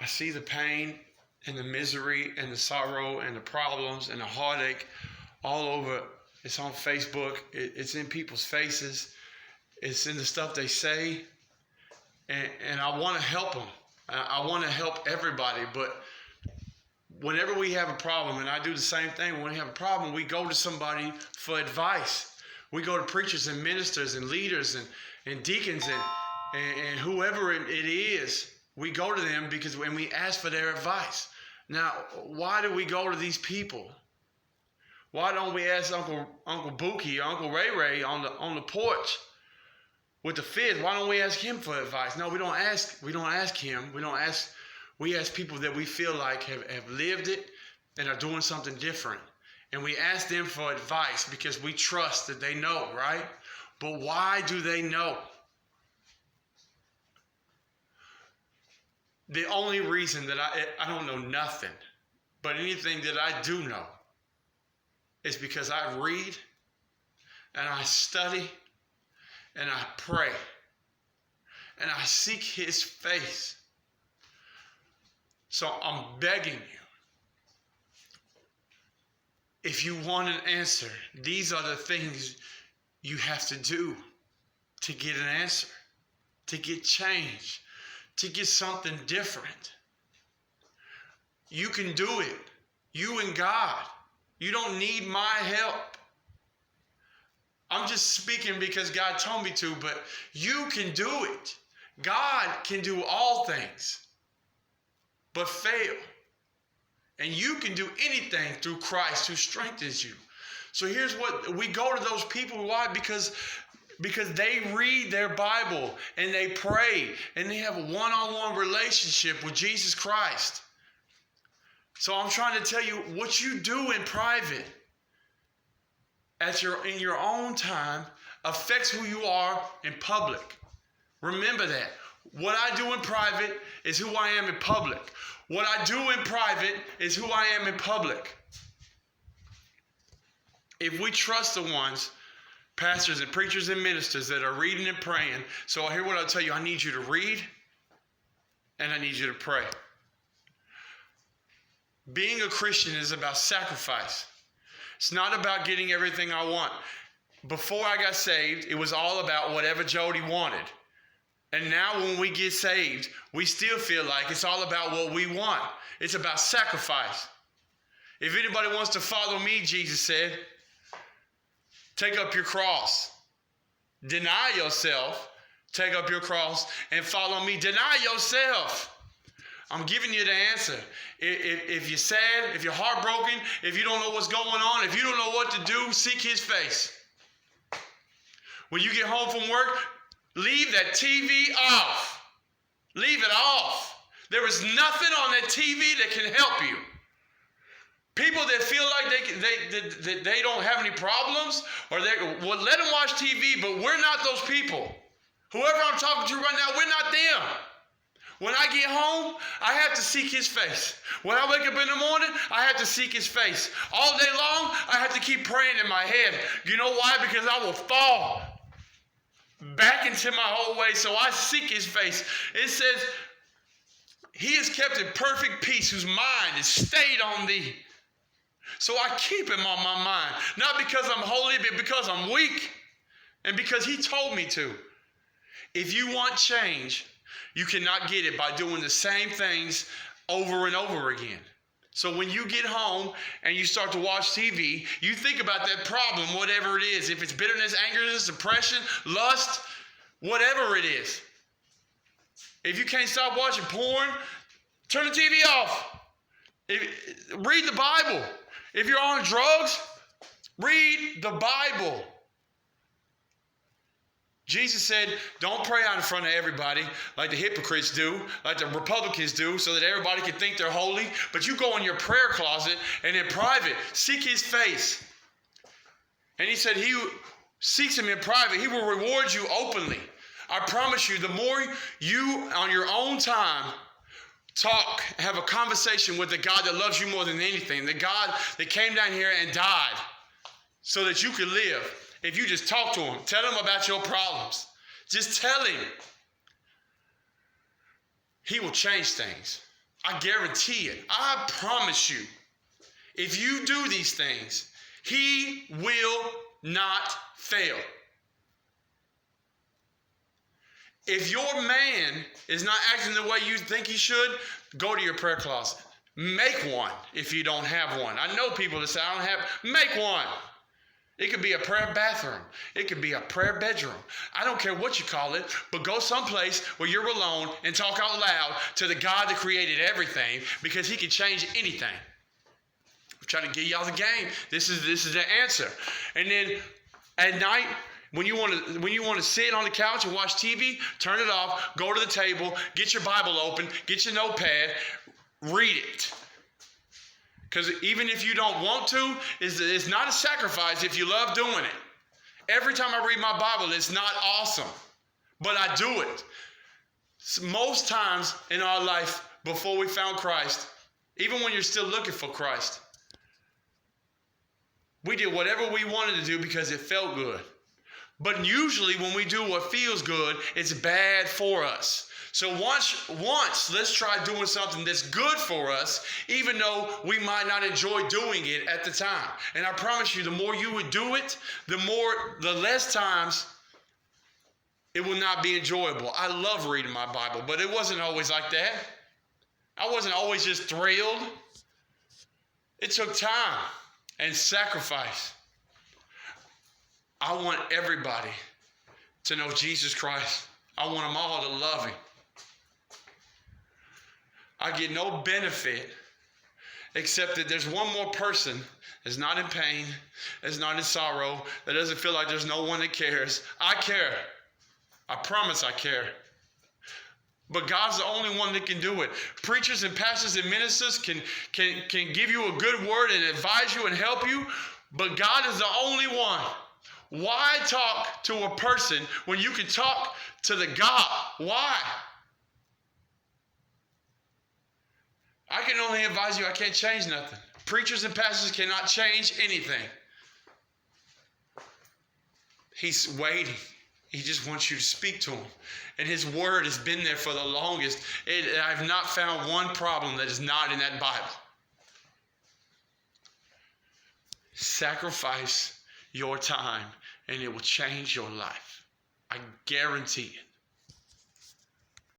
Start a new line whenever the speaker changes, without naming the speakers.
see the pain and the misery and the sorrow and the problems and the heartache all over. It's on Facebook. It's in people's faces. It's in the stuff they say. And I want to help them. I want to help everybody. But whenever we have a problem, and I do the same thing, when we have a problem, we go to somebody for advice. We go to preachers and ministers and leaders and deacons and whoever it is. We go to them because when we ask for their advice. Now, why do we go to these people? Why don't we ask Uncle Buki or Uncle Ray Ray on the porch with the fifth? Why don't we ask him for advice? No, we don't ask him. We ask people that we feel like have lived it and are doing something different. And we ask them for advice because we trust that they know, right? But why do they know? The only reason that I don't know nothing, but anything that I do know is because I read and I study and I pray and I seek his face. So I'm begging you, if you want an answer, these are the things you have to do to get an answer, to get change, to get something different. You can do it. You and God. You don't need my help. I'm just speaking because God told me to, but you can do it. God can do all things, but fail. And you can do anything through Christ who strengthens you. So here's what we go to those people. Why? Because they read their Bible and they pray and they have a one-on-one relationship with Jesus Christ. So I'm trying to tell you, what you do in private in your own time affects who you are in public. Remember that. What I do in private is who I am in public. What I do in private is who I am in public. If we trust the ones, pastors and preachers and ministers that are reading and praying, so here's what I'll tell you. I need you to read and I need you to pray. Being a Christian is about sacrifice. It's not about getting everything I want. Before I got saved, it was all about whatever Jody wanted. And now when we get saved, we still feel like it's all about what we want. It's about sacrifice. If anybody wants to follow me, Jesus said, take up your cross. Deny yourself. Take up your cross and follow me. Deny yourself. I'm giving you the answer. If you're sad, if you're heartbroken, if you don't know what's going on, if you don't know what to do, seek his face. When you get home from work, leave that TV off. Leave it off. There is nothing on that TV that can help you. People that feel like they don't have any problems, or well, let them watch TV, but we're not those people. Whoever I'm talking to right now, we're not them. When I get home, I have to seek his face. When I wake up in the morning, I have to seek his face. All day long, I have to keep praying in my head. You know why? Because I will fall back into my old way, so I seek his face. It says, he is kept in perfect peace whose mind is stayed on thee. So I keep him on my mind, not because I'm holy, but because I'm weak and because he told me to. If you want change, you cannot get it by doing the same things over and over again. So when you get home and you start to watch TV, you think about that problem, whatever it is. If it's bitterness, anger, depression, lust, whatever it is. If you can't stop watching porn, turn the TV off. Read the Bible. If you're on drugs, read the Bible. Jesus said, don't pray out in front of everybody like the hypocrites do, like the Republicans do, so that everybody can think they're holy. But you go in your prayer closet and in private, seek his face. And he said, he who seeks him in private, he will reward you openly. I promise you, the more you, on your own time, talk, have a conversation with the God that loves you more than anything, the God that came down here and died so that you could live. If you just talk to him, tell him about your problems. Just tell him. He will change things. I guarantee it. I promise you, if you do these things, he will not fail. If your man is not acting the way you think he should, go to your prayer closet. Make one if you don't have one. I know people that say, I don't have, make one. It could be a prayer bathroom. It could be a prayer bedroom. I don't care what you call it, but go someplace where you're alone and talk out loud to the God that created everything, because he can change anything. I'm trying to give y'all the game. This is the answer. And then at night, when you want to sit on the couch and watch TV, turn it off, go to the table, get your Bible open, get your notepad, read it. Because even if you don't want to, it's not a sacrifice if you love doing it. Every time I read my Bible, it's not awesome, but I do it. Most times in our life before we found Christ, even when you're still looking for Christ, we did whatever we wanted to do because it felt good. But usually when we do what feels good, it's bad for us. So once let's try doing something that's good for us, even though we might not enjoy doing it at the time. And I promise you, the more you would do it, the less times it will not be enjoyable. I love reading my Bible, but it wasn't always like that. I wasn't always just thrilled. It took time and sacrifice. I want everybody to know Jesus Christ. I want them all to love him. I get no benefit except that there's one more person that's not in pain, that's not in sorrow, that doesn't feel like there's no one that cares. I care. I promise I care. But God's the only one that can do it. Preachers and pastors and ministers can give you a good word and advise you and help you, but God is the only one. Why talk to a person when you can talk to the God? Why? I can only advise you. I can't change nothing. Preachers and pastors cannot change anything. He's waiting. He just wants you to speak to him. And his word has been there for the longest. I've not found one problem that is not in that Bible. Sacrifice your time and it will change your life. I guarantee it.